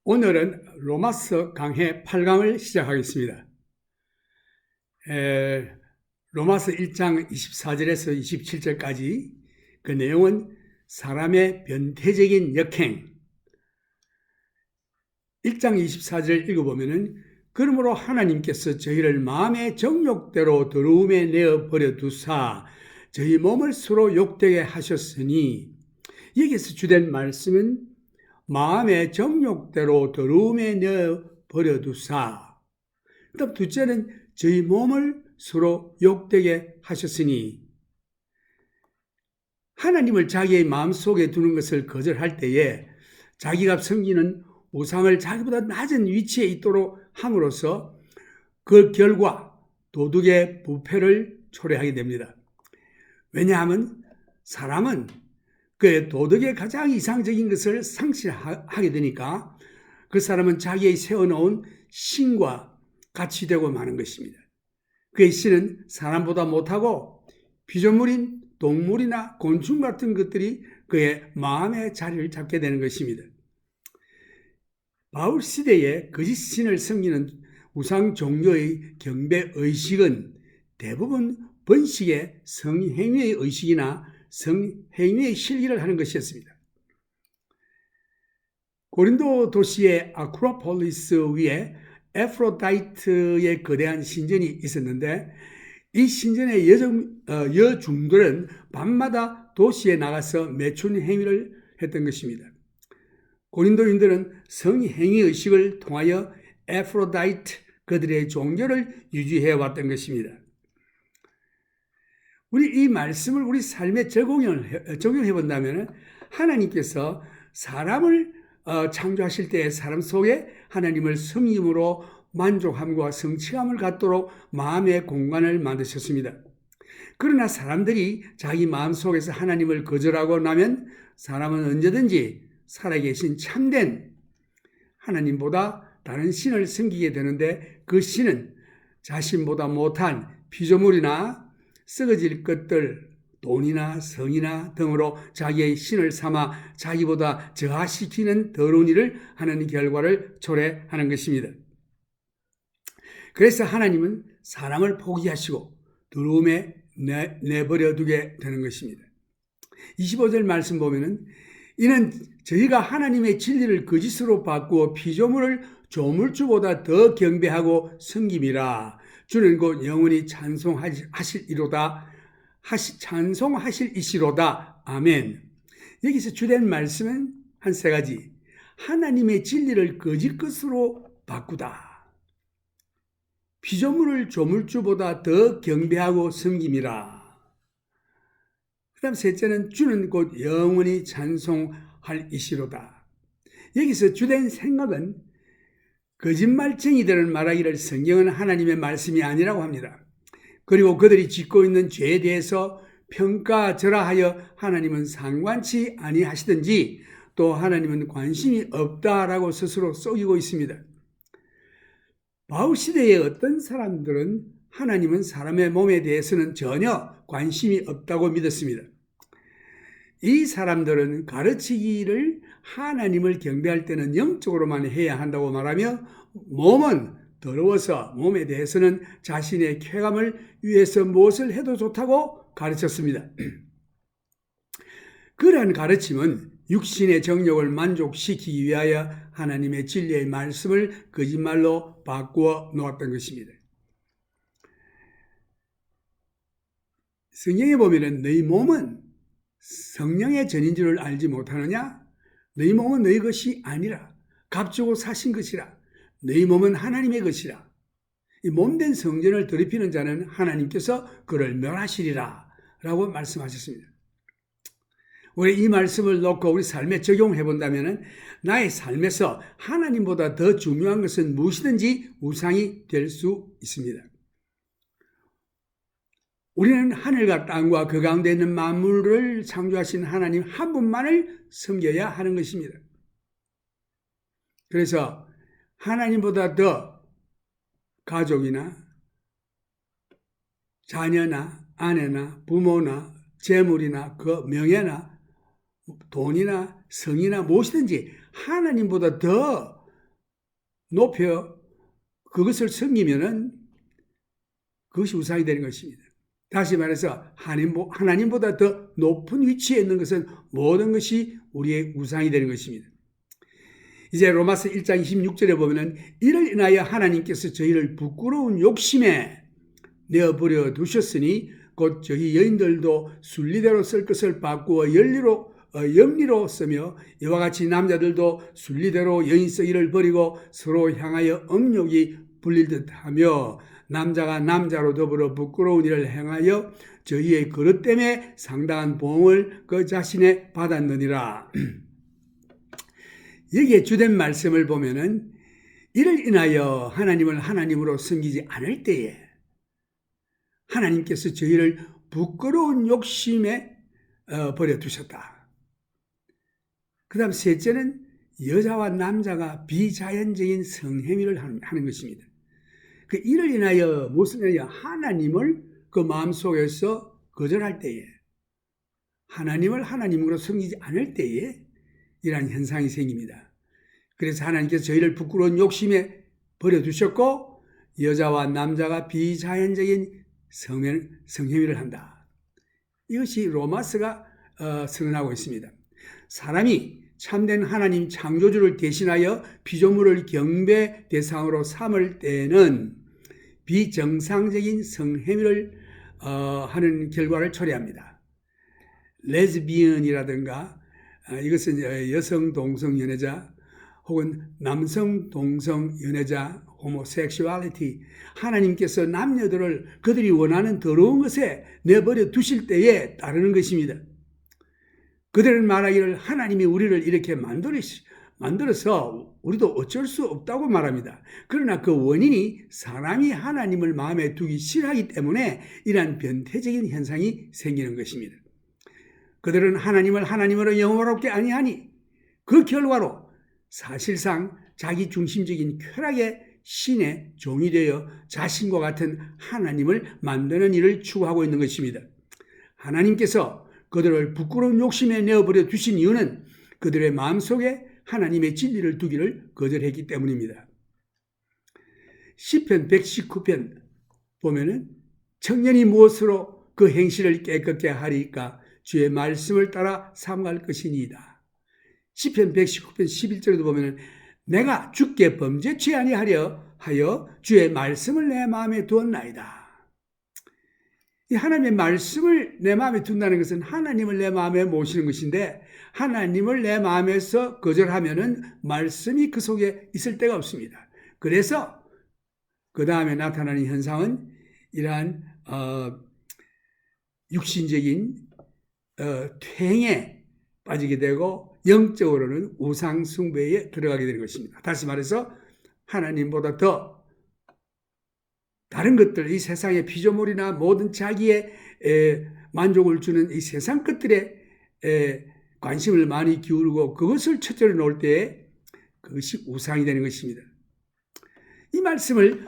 오늘은 로마서 강해 8강을 시작하겠습니다. 로마서 1장 24절에서 27절까지 그 내용은 사람의 변태적인 역행. 1장 24절 읽어보면은 그러므로 하나님께서 저희를 마음의 정욕대로 더러움에 내어 버려 두사 저희 몸을 서로 욕되게 하셨으니, 여기서 주된 말씀은 마음의 정욕대로 더러움에 내어 버려 두사, 그다음 둘째는 저희 몸을 서로 욕되게 하셨으니, 하나님을 자기의 마음속에 두는 것을 거절할 때에 자기가 섬기는 우상을 자기보다 낮은 위치에 있도록 함으로써 그 결과 도덕의 부패를 초래하게 됩니다. 왜냐하면 사람은 그 도덕의 가장 이상적인 것을 상실하게 되니까 그 사람은 자기의 세워놓은 신과 같이 되고 마는 것입니다. 그의 신은 사람보다 못하고 피조물인 동물이나 곤충 같은 것들이 그의 마음의 자리를 잡게 되는 것입니다. 바울 시대에 거짓 신을 섬기는 우상 종교의 경배 의식은 대부분 번식의 성행위의 의식이나 성행위의 실기를 하는 것이었습니다. 고린도 도시의 아크로폴리스 위에 에프로다이트의 거대한 신전이 있었는데, 이 신전의 여중들은 밤마다 도시에 나가서 매춘 행위를 했던 것입니다. 고린도인들은 성행위 의식을 통하여 에프로다이트 그들의 종교를 유지해 왔던 것입니다. 우리 이 말씀을 우리 삶에 적용해 본다면 하나님께서 사람을 창조하실 때 사람 속에 하나님을 섬김으로 만족함과 성취감을 갖도록 마음의 공간을 만드셨습니다. 그러나 사람들이 자기 마음속에서 하나님을 거절하고 나면 사람은 언제든지 살아계신 참된 하나님보다 다른 신을 섬기게 되는데, 그 신은 자신보다 못한 피조물이나 썩어질 것들, 돈이나 성이나 등으로 자기의 신을 삼아 자기보다 저하시키는 더러운 일을 하는 결과를 초래하는 것입니다. 그래서 하나님은 사람을 포기하시고 더러움에 내버려 두게 되는 것입니다. 25절 말씀 보면은 이는 저희가 하나님의 진리를 거짓으로 바꾸어 피조물을 조물주보다 더 경배하고 섬김이라. 주는 곧 영원히 찬송하실 이시로다. 아멘. 여기서 주된 말씀은 한 세 가지. 하나님의 진리를 거짓 것으로 바꾸다. 피조물을 조물주보다 더 경배하고 섬김이라. 그 다음 셋째는 주는 곧 영원히 찬송할 이시로다. 여기서 주된 생각은 거짓말쟁이들은 말하기를 성경은 하나님의 말씀이 아니라고 합니다. 그리고 그들이 짓고 있는 죄에 대해서 평가절하하여 하나님은 상관치 아니하시든지 또 하나님은 관심이 없다라고 스스로 속이고 있습니다. 바울 시대의 어떤 사람들은 하나님은 사람의 몸에 대해서는 전혀 관심이 없다고 믿었습니다. 이 사람들은 가르치기를 하나님을 경배할 때는 영적으로만 해야 한다고 말하며, 몸은 더러워서 몸에 대해서는 자신의 쾌감을 위해서 무엇을 해도 좋다고 가르쳤습니다. 그러한 가르침은 육신의 정욕을 만족시키기 위하여 하나님의 진리의 말씀을 거짓말로 바꾸어 놓았던 것입니다. 성경에 보면은 너희 몸은 성령의 전인 줄을 알지 못하느냐? 너희 몸은 너희 것이 아니라 값주고 사신 것이라. 너희 몸은 하나님의 것이라. 이 몸된 성전을 더럽히는 자는 하나님께서 그를 멸하시리라 라고 말씀하셨습니다. 우리 이 말씀을 놓고 우리 삶에 적용해 본다면 나의 삶에서 하나님보다 더 중요한 것은 무엇이든지 우상이 될 수 있습니다. 우리는 하늘과 땅과 그 가운데 있는 만물을 창조하신 하나님 한 분만을 섬겨야 하는 것입니다. 그래서 하나님보다 더 가족이나 자녀나 아내나 부모나 재물이나 그 명예나 돈이나 성이나 무엇이든지 하나님보다 더 높여 그것을 섬기면은 그것이 우상이 되는 것입니다. 다시 말해서 하나님보다 더 높은 위치에 있는 것은 모든 것이 우리의 우상이 되는 것입니다. 이제 로마서 1장 26절에 보면은 이를 인하여 하나님께서 저희를 부끄러운 욕심에 내어버려 두셨으니 곧 저희 여인들도 순리대로 쓸 것을 바꾸어 영리로 쓰며 이와 같이 남자들도 순리대로 여인 쓰기를 버리고 서로 향하여 음욕이 불릴 듯하며 남자가 남자로 더불어 부끄러운 일을 행하여 저희의 그릇 때문에 상당한 보응을 그 자신에 받았느니라. 여기에 주된 말씀을 보면은 이를 인하여 하나님을 하나님으로 섬기지 않을 때에 하나님께서 저희를 부끄러운 욕심에 버려두셨다. 그 다음 셋째는 여자와 남자가 비자연적인 성행위를 하는 것입니다. 그 이를 인하여 무슨 일이냐? 하나님을 그 마음속에서 거절할 때에, 하나님을 하나님으로 섬기지 않을 때에 이러한 현상이 생깁니다. 그래서 하나님께서 저희를 부끄러운 욕심에 버려두셨고 여자와 남자가 비자연적인 성행위를 한다. 이것이 로마서가 선언하고 있습니다. 사람이 참된 하나님 창조주를 대신하여 피조물을 경배 대상으로 삼을 때는 비정상적인 성행위를 하는 결과를 초래합니다. 레즈비언이라든가 이것은 여성 동성 연애자 혹은 남성 동성 연애자 호모섹슈얼리티, 하나님께서 남녀들을 그들이 원하는 더러운 것에 내버려 두실 때에 따르는 것입니다. 그들은 말하기를 하나님이 우리를 이렇게 만들어서 우리도 어쩔 수 없다고 말합니다. 그러나 그 원인이 사람이 하나님을 마음에 두기 싫어하기 때문에 이러한 변태적인 현상이 생기는 것입니다. 그들은 하나님을 하나님으로 영원롭게 아니하니 그 결과로 사실상 자기 중심적인 쾌락의 신의 종이 되어 자신과 같은 하나님을 만드는 일을 추구하고 있는 것입니다. 하나님께서 그들을 부끄러운 욕심에 내어버려 두신 이유는 그들의 마음속에 하나님의 진리를 두기를 거절했기 때문입니다. 시편 119편 보면은 청년이 무엇으로 그 행실을 깨끗게 하리까 주의 말씀을 따라 삼갈 것이니이다. 시편 119편 11절에도 보면은 내가 주께 범죄치 아니하려 하여 주의 말씀을 내 마음에 두었나이다. 이 하나님의 말씀을 내 마음에 둔다는 것은 하나님을 내 마음에 모시는 것인데 하나님을 내 마음에서 거절하면은 말씀이 그 속에 있을 데가 없습니다. 그래서 그 다음에 나타나는 현상은 이러한 육신적인 퇴행에 빠지게 되고 영적으로는 우상 숭배에 들어가게 되는 것입니다. 다시 말해서 하나님보다 더 다른 것들, 이 세상의 피조물이나 모든 자기의 만족을 주는 이 세상 것들에 관심을 많이 기울이고 그것을 첫째로 놓을 때에 그것이 우상이 되는 것입니다. 이 말씀을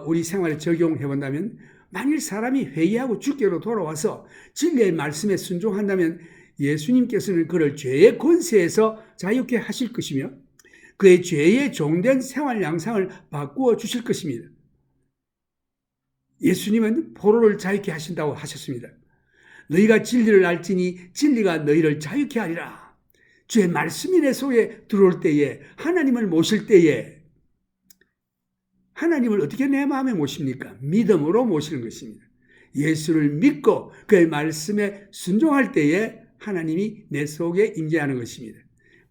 우리 생활에 적용해 본다면 만일 사람이 회개하고 주께로 돌아와서 진리의 말씀에 순종한다면 예수님께서는 그를 죄의 권세에서 자유케 하실 것이며 그의 죄의 종된 생활 양상을 바꾸어 주실 것입니다. 예수님은 포로를 자유케 하신다고 하셨습니다. 너희가 진리를 알지니 진리가 너희를 자유케 하리라. 주의 말씀이 내 속에 들어올 때에 하나님을 모실 때에 하나님을 어떻게 내 마음에 모십니까? 믿음으로 모시는 것입니다. 예수를 믿고 그의 말씀에 순종할 때에 하나님이 내 속에 임재하는 것입니다.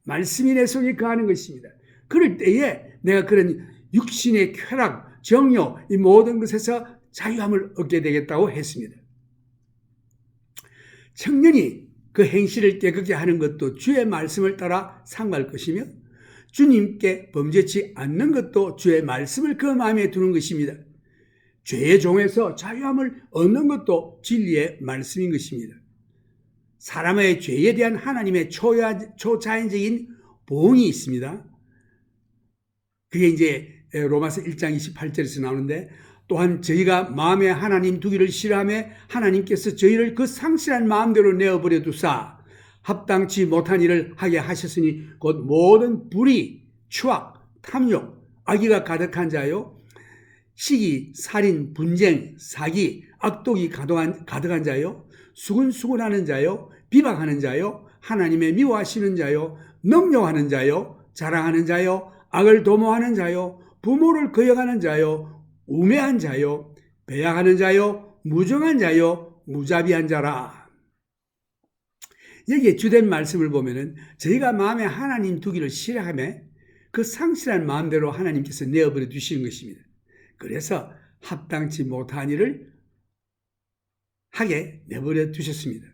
말씀이 내 속에 거하는 것입니다. 그럴 때에 내가 그런 육신의 쾌락, 정욕 이 모든 것에서 자유함을 얻게 되겠다고 했습니다. 청년이 그 행실을 깨끗게 하는 것도 주의 말씀을 따라 삼갈 것이며 주님께 범죄치 않는 것도 주의 말씀을 그 마음에 두는 것입니다. 죄의 종에서 자유함을 얻는 것도 진리의 말씀인 것입니다. 사람의 죄에 대한 하나님의 초자연적인 보응이 있습니다. 그게 이제 로마서 1장 28절에서 나오는데 또한 저희가 마음에 하나님 두기를 싫어하며 하나님께서 저희를 그 상실한 마음대로 내어버려 두사 합당치 못한 일을 하게 하셨으니 곧 모든 불의, 추악, 탐욕, 악의가 가득한 자요, 시기, 살인, 분쟁, 사기, 악독이 가득한 자요, 수군수군하는 자요, 비방하는 자요, 하나님의 미워하시는 자요, 능욕하는 자요, 자랑하는 자요, 악을 도모하는 자요, 부모를 거역하는 자요, 우매한 자요, 배약하는 자요, 무정한 자요, 무자비한 자라. 여기에 주된 말씀을 보면은 저희가 마음에 하나님 두기를 싫어하며 그 상실한 마음대로 하나님께서 내어버려 두시는 것입니다. 그래서 합당치 못한 일을 하게 내버려 두셨습니다.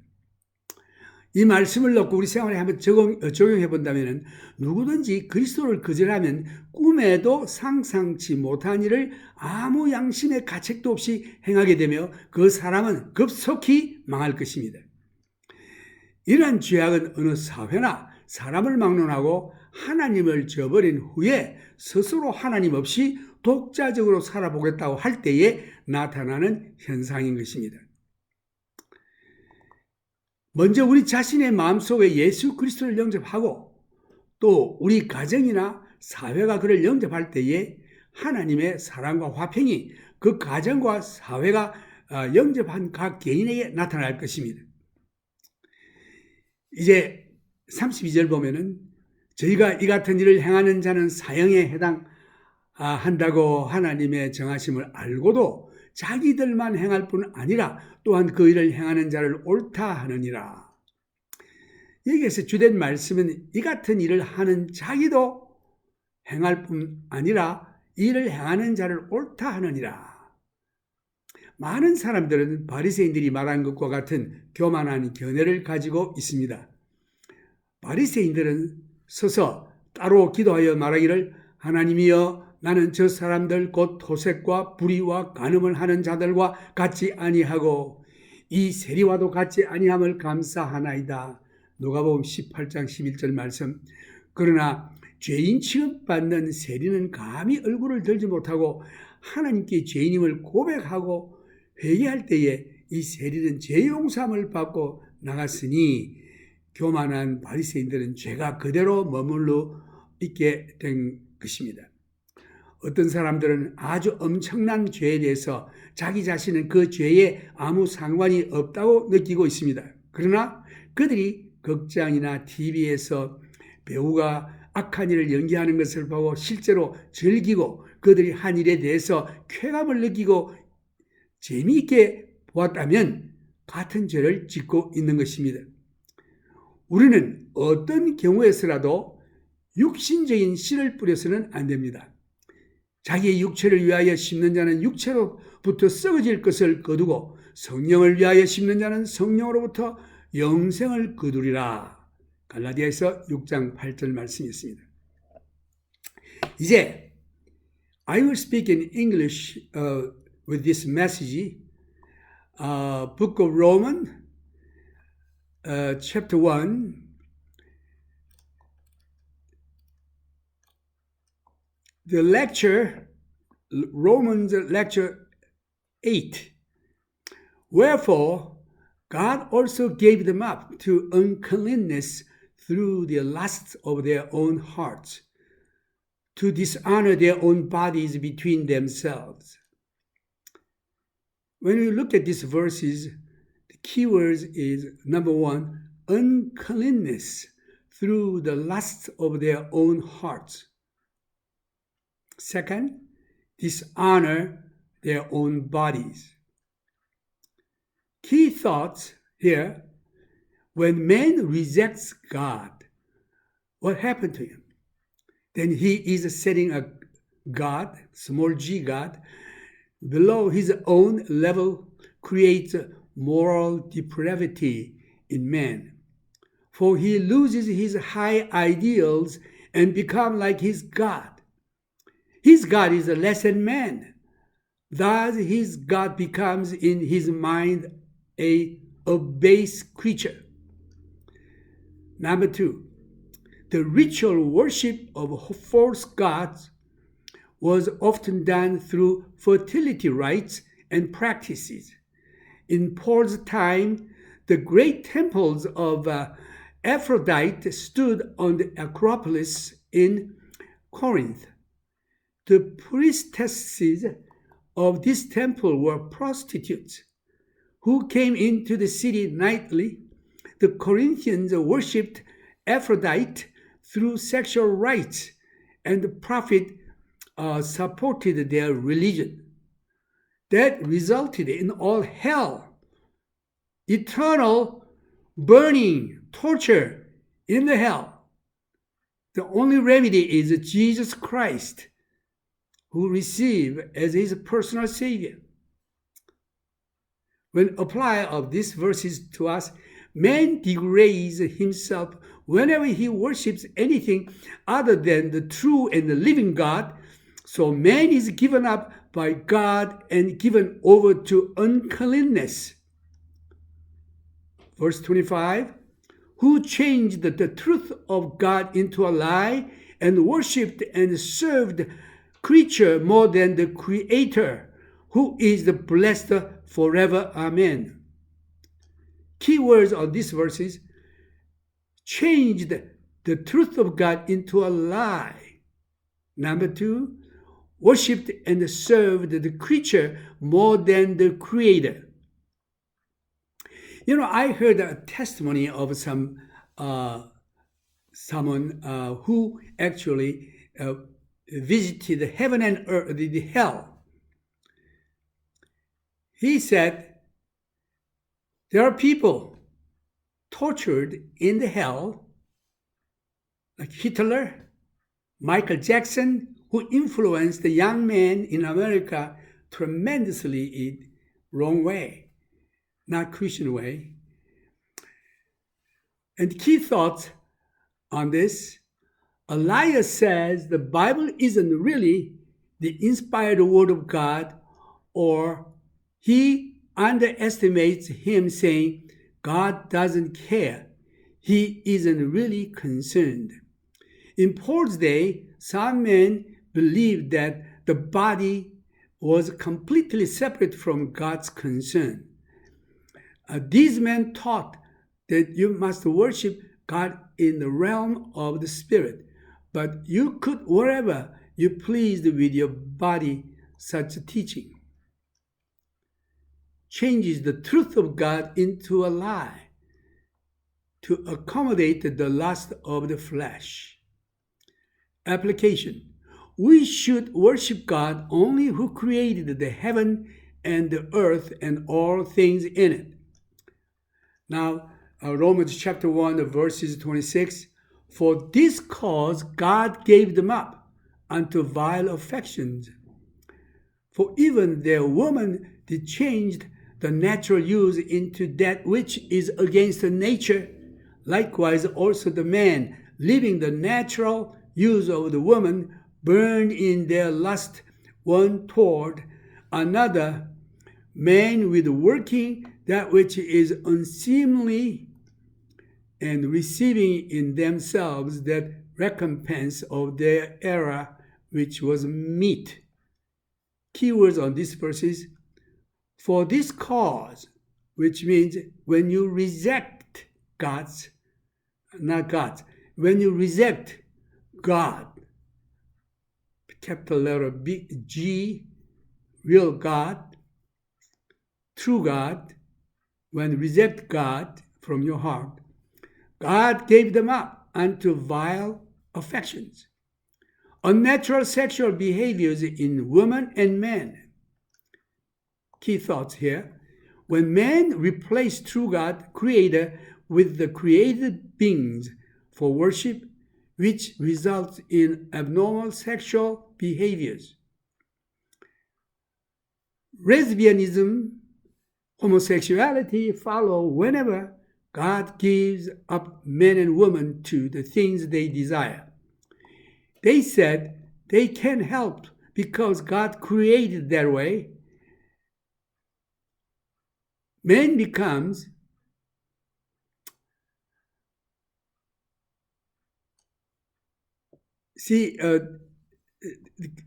이 말씀을 넣고 우리 생활에 한번 적용해 본다면 누구든지 그리스도를 거절하면 꿈에도 상상치 못한 일을 아무 양심의 가책도 없이 행하게 되며 그 사람은 급속히 망할 것입니다. 이러한 죄악은 어느 사회나 사람을 막론하고 하나님을 저버린 후에 스스로 하나님 없이 독자적으로 살아보겠다고 할 때에 나타나는 현상인 것입니다. 먼저 우리 자신의 마음속에 예수 그리스도를 영접하고 또 우리 가정이나 사회가 그를 영접할 때에 하나님의 사랑과 화평이 그 가정과 사회가 영접한 각 개인에게 나타날 것입니다. 이제 32절 보면은 저희가 이 같은 일을 행하는 자는 사형에 해당한다고 하나님의 정하심을 알고도 자기들만 행할 뿐 아니라 또한 그 일을 행하는 자를 옳다 하느니라. 여기에서 주된 말씀은 이 같은 일을 하는 자기도 행할 뿐 아니라 일을 행하는 자를 옳다 하느니라. 많은 사람들은 바리새인들이 말한 것과 같은 교만한 견해를 가지고 있습니다. 바리새인들은 서서 따로 기도하여 말하기를 하나님이여 나는 저 사람들 곧 토색과 불의와 간음을 하는 자들과 같지 아니하고 이 세리와도 같지 아니함을 감사하나이다. 누가복음 18장 11절 말씀. 그러나 죄인 취급받는 세리는 감히 얼굴을 들지 못하고 하나님께 죄인임을 고백하고 회개할 때에 이 세리는 죄 용서함을 받고 나갔으니 교만한 바리새인들은 죄가 그대로 머물러 있게 된 것입니다. 어떤 사람들은 아주 엄청난 죄에 대해서 자기 자신은 그 죄에 아무 상관이 없다고 느끼고 있습니다. 그러나 그들이 극장이나 TV에서 배우가 악한 일을 연기하는 것을 보고 실제로 즐기고 그들이 한 일에 대해서 쾌감을 느끼고 재미있게 보았다면 같은 죄를 짓고 있는 것입니다. 우리는 어떤 경우에서라도 육신적인 씨를 뿌려서는 안 됩니다. 자기의 육체를 위하여 심는 자는 육체로부터 썩어질 것을 거두고 성령을 위하여 심는 자는 성령으로부터 영생을 거두리라. 갈라디아서 6장 8절 말씀이 있습니다. 이제 I will speak in English with this message. Book of Romans, chapter 1. The lecture, Romans lecture 8. Wherefore, God also gave them up to uncleanness through the lusts of their own hearts, to dishonor their own bodies between themselves. When we look at these verses, the key words is number 1, uncleanness through the lusts of their own hearts. Second, dishonor their own bodies. Key thoughts here, when man rejects God, what happened to him? Then he is setting a God, small g God, below his own level, creates moral depravity in man. For he loses his high ideals and becomes like his God. His God is less than man. Thus his God becomes in his mind a base creature. Number 2, the ritual worship of false gods was often done through fertility rites and practices. In Paul's time, the great temples of Aphrodite stood on the Acropolis in Corinth. the priestesses of this temple were prostitutes who came into the city nightly. The Corinthians worshipped Aphrodite through sexual rites, and the prophet supported their religion. That resulted in all hell, eternal burning, torture in the hell. The only remedy is Jesus Christ, who received as his personal Savior. When applied of these verses to us, man degrades himself whenever he worships anything other than the true and the living God. So man is given up by God and given over to uncleanness. Verse 25, who changed the truth of God into a lie and worshipped and served creature more than the Creator, who is the blessed forever. Amen. Key words on these verses: changed the truth of God into a lie. Number 2, worshipped and served the creature more than the Creator. You know, I heard a testimony of someone who actually visited heaven and earth, the hell. He said there are people tortured in the hell, like Hitler, Michael Jackson, who influenced the young men in America tremendously in wrong way, not Christian way. And key thoughts on this: Elias says the Bible isn't really the inspired word of God, or he underestimates him, saying God doesn't care. He isn't really concerned. In Paul's day, some men believed that the body was completely separate from God's concern. These men taught that you must worship God in the realm of the spirit, but you could wherever you pleased with your body. Such teaching changes the truth of God into a lie to accommodate the lust of the flesh. Application: we should worship God only who created the heaven and the earth and all things in it. Now, Romans chapter 1, verses 26, for this cause God gave them up unto vile affections. For even their woman did change the natural use into that which is against nature. Likewise also the man, leaving the natural use of the woman, burned in their lust one toward another, man with working that which is unseemly, and receiving in themselves that recompense of their error which was meet. Keywords on these verses: for this cause, which means when you reject when you reject God, capital letter G, real God, true God, when you reject God from your heart, God gave them up unto vile affections, unnatural sexual behaviors in women and men. Key thoughts here: when man replaced true God, Creator, with the created beings for worship, which results in abnormal sexual behaviors. Lesbianism, homosexuality follow whenever God gives up men and women to the things they desire. They said they can't help because God created that way. Man becomes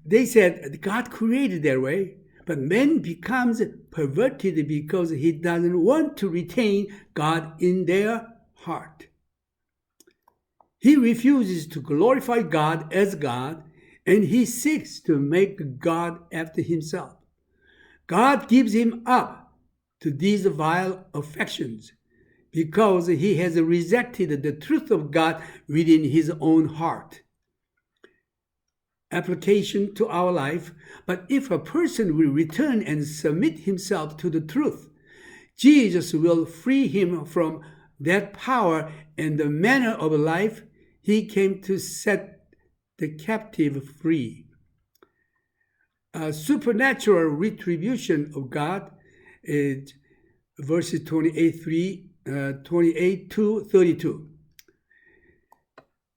they said God created that way, but man becomes perverted because he doesn't want to retain God in their heart. He refuses to glorify God as God and he seeks to make God after himself. God gives him up to these vile affections because he has rejected the truth of God within his own heart. Application to our life. But if a person will return and submit himself to the truth, Jesus will free him from that power and the manner of life he came to set the captive free. A supernatural retribution of God is verses 28 to 32.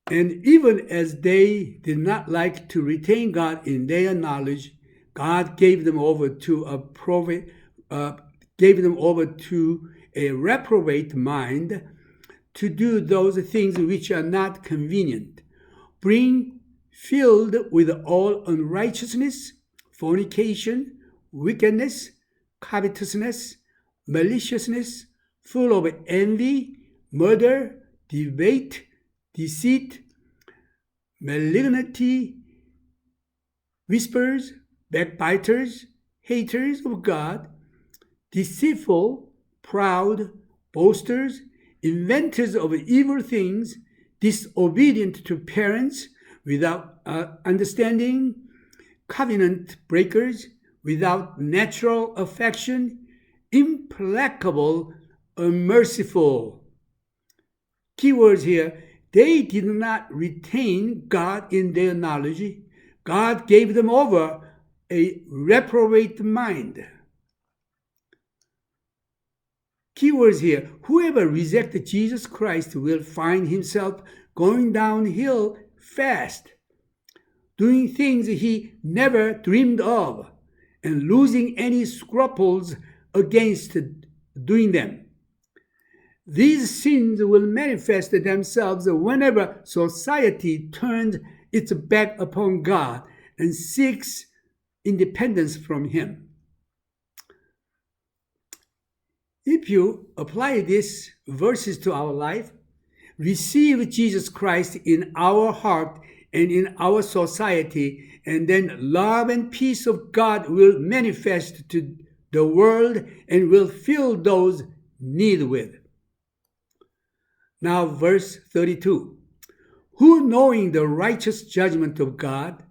And even as they did not like to retain God in their knowledge, God gave them over to a reprobate mind to do those things which are not convenient, being filled with all unrighteousness, fornication, wickedness, covetousness, maliciousness, full of envy, murder, debate, deceit, malignity, whispers, backbiters, haters of God, deceitful, proud, boasters, inventors of evil things, disobedient to parents, without understanding, covenant breakers, without natural affection, implacable, unmerciful. Keywords here: they did not retain God in their knowledge. God gave them over a reprobate mind. Keywords here: whoever rejects Jesus Christ will find himself going downhill fast, doing things he never dreamed of, and losing any scruples against doing them. These sins will manifest themselves whenever society turns its back upon God and seeks independence from him. If you apply these verses to our life, receive Jesus Christ in our heart and in our society, and then love and peace of God will manifest to the world and will fill those need with. Now verse 32. Who, knowing the righteous judgment of God,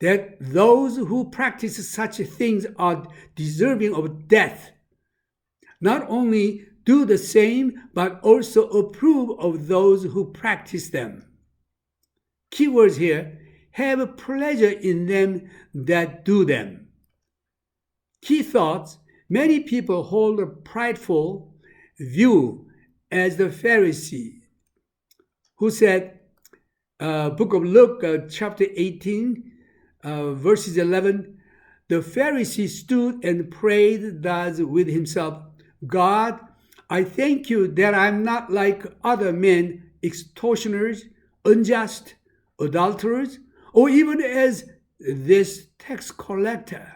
that those who practice such things are deserving of death, not only do the same, but also approve of those who practice them. Keywords here: have pleasure in them that do them. Key thoughts: many people hold a prideful view as the Pharisee, who said, Book of Luke, chapter 18, verses 11, the Pharisee stood and prayed thus with himself, God, I thank you that I'm not like other men, extortioners, unjust, adulterers, or even as this tax collector.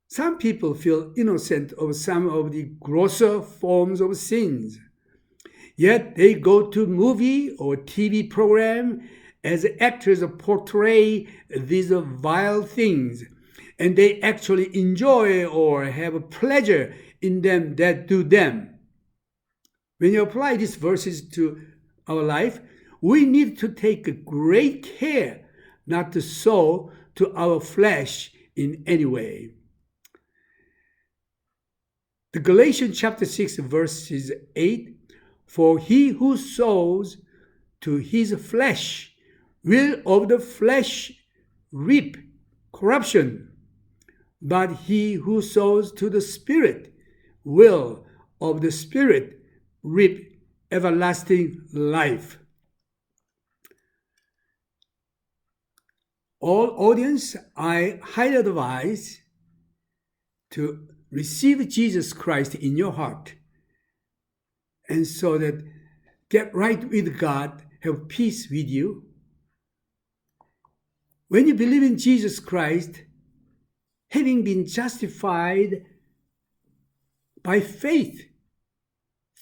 Some people feel innocent of some of the grosser forms of sins. Yet they go to movie or TV program as actors portray these vile things, and they actually enjoy or have pleasure in them that do them. When you apply these verses to our life, we need to take great care not to sow to our flesh in any way. The Galatians chapter 6 verses 8, for he who sows to his flesh will of the flesh reap corruption, but he who sows to the Spirit will of the Spirit reap everlasting life. All audience, I highly advise to receive Jesus Christ in your heart, and so that get right with God, have peace with you. When you believe in Jesus Christ, having been justified by faith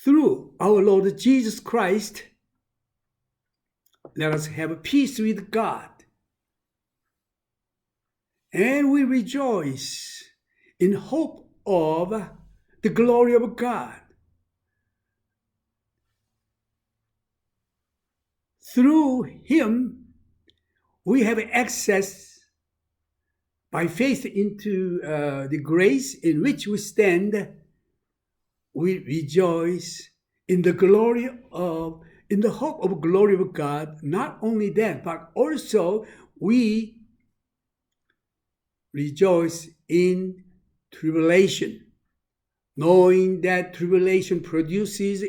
through our Lord Jesus Christ, let us have peace with God. and we rejoice in hope of the glory of God. Through Him, we have access by faith into the grace in which we stand. We rejoice in the hope of glory of God. Not only that, but also we rejoice in tribulation, knowing that tribulation produces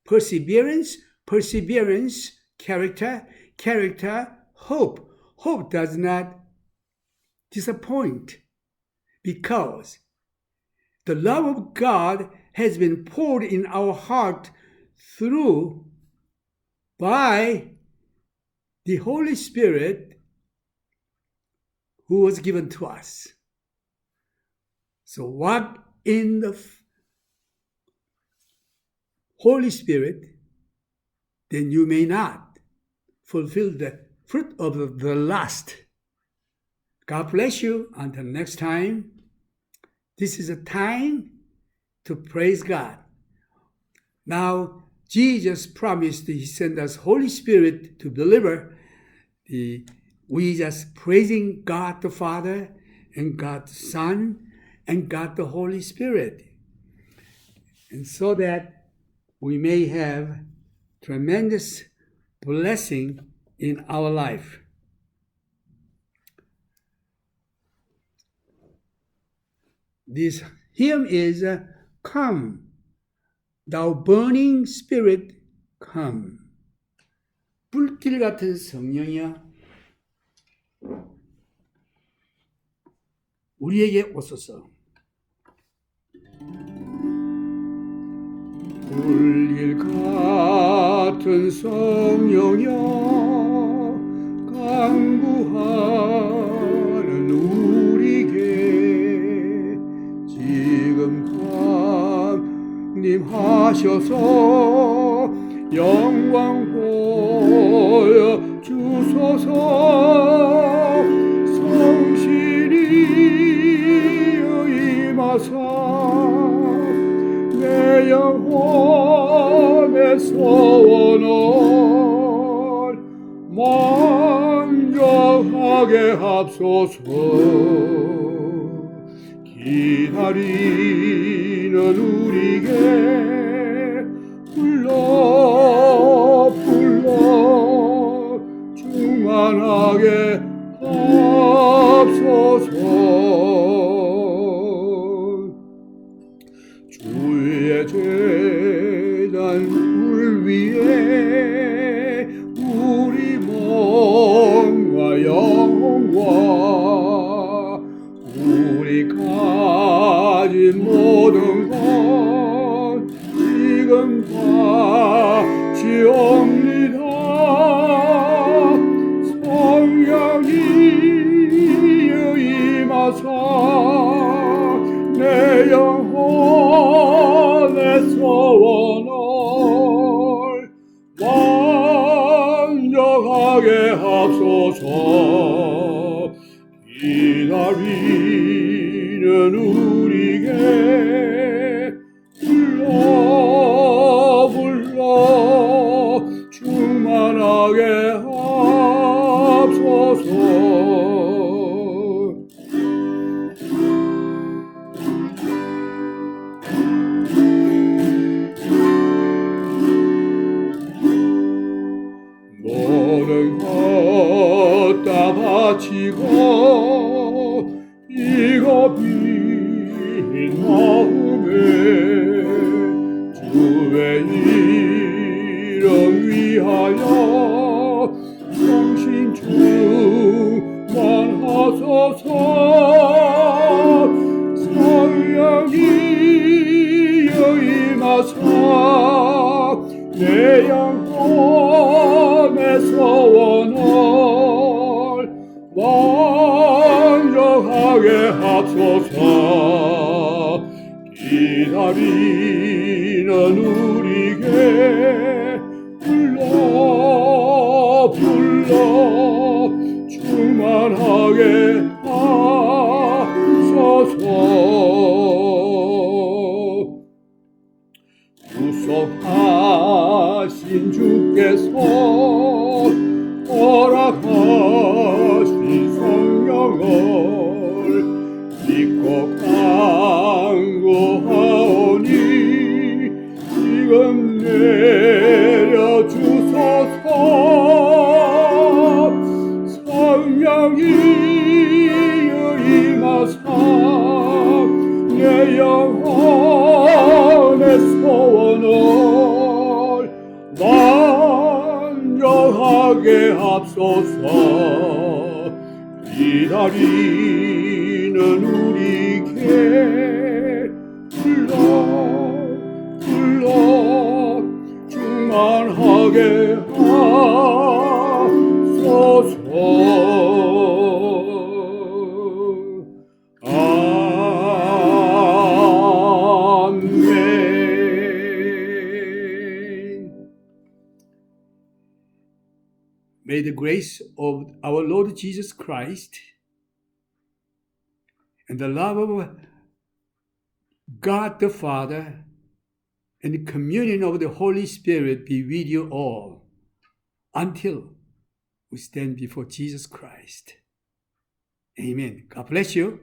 perseverance, perseverance, character, character, hope. Hope does not disappoint because the love of God has been poured in our heart by the Holy Spirit who was given to us. So walk in the Holy Spirit, then you may not fulfill the fruit of the lust. God bless you. Until next time, this is a time to praise God. Now, Jesus promised He sent us Holy Spirit to deliver. We just praising God the Father and God the Son and God the Holy Spirit. And so that we may have tremendous blessing in our life. This hymn is Come, Thou burning Spirit, come. 불길 같은 성령이여, 우리에게 오소서. 불길 같은 성령이여, 강구하는 우리에게 지금 강림하셔서 영광 보여 주소서. 성실히 임하사 내 영혼의 소원을 만족하게 합소서. 기다리는 우리에게 불러 충만하게 합소서. 주의 제단 불 위에 우리 몸과 영과 우리 가진 모든 것 지금 바치옵니다. 성령이 임하사 내 영혼의 소원을 완전하게 합소서. 기다리는 우리에게 불러 충만하게 합소서. 모든 것 다 바치고 이거 빈 마음에 주의 이름 위하여 성신 충만하소서. 성령이 임하사 내 영혼의 소원을 완전하게 합소서. 기다리는 우리에게 불러 충만하게 하신 성령을 믿고 간구하오니 지금 내려주소서. 성령이 임하사 내 영혼의 소원을 완전하게 합소서. 기다리는 우리에게 불러 충만하게 하소서. May the grace of our Lord Jesus Christ and the love of God the Father and the communion of the Holy Spirit be with you all until we stand before Jesus Christ. Amen. God bless you.